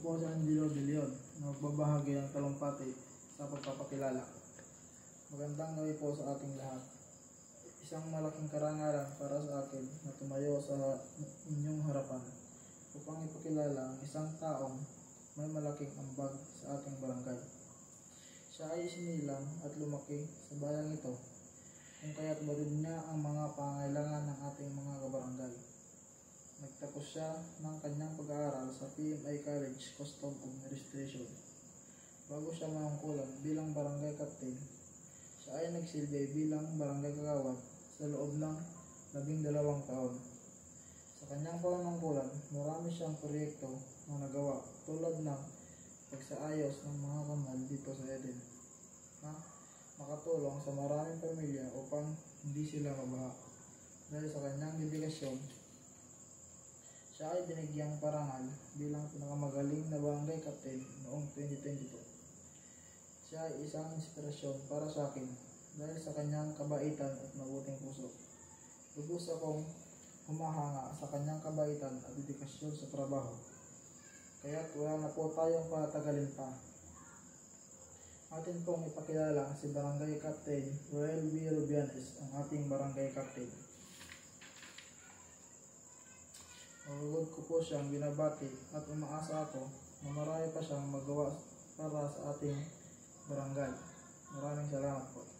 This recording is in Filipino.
po si Angelo De Leon na magbabahagi ng talumpati sa pagpapakilala. Magandang gabi po sa ating lahat. Isang malaking karangalan para sa akin na tumayo sa inyong harapan upang ipakilala ang isang taong may malaking ambag sa ating barangay. Siya ay isinilang at lumaki sa bayang ito, kung kaya't batid niya ang mga pangailangan ng ating mga kabarangay. Nagtapos siya ng kanyang pag-aaral sa PMI College Custom Administration. Bago siya maungkulan bilang barangay captain, siya ay nagsilbi bilang barangay kagawad sa loob ng 12 taon. Sa kanyang panunungkulan, marami siyang proyekto na nagawa tulad ng pagsaayos ng mga kanal dito sa Eden na makatulong sa maraming pamilya upang hindi sila mabaha. Dahil sa kanyang dedikasyon, siya ay binigyang parangal bilang pinakamagaling na barangay captain noong 2022. Siya ay isang inspirasyon para sa akin dahil sa kanyang kabaitan at mabuting puso. Lubos akong humahanga sa kanyang kabaitan at dedikasyon sa trabaho. Kaya't wala na po tayong patagalin pa. Atin pong ipakilala si Barangay Captain Roel V. Rubianes, ang ating barangay captain. Magugod ko po siyang binabati at umaasa ako na marami pa siyang magawa para sa ating barangay. Maraming salamat po.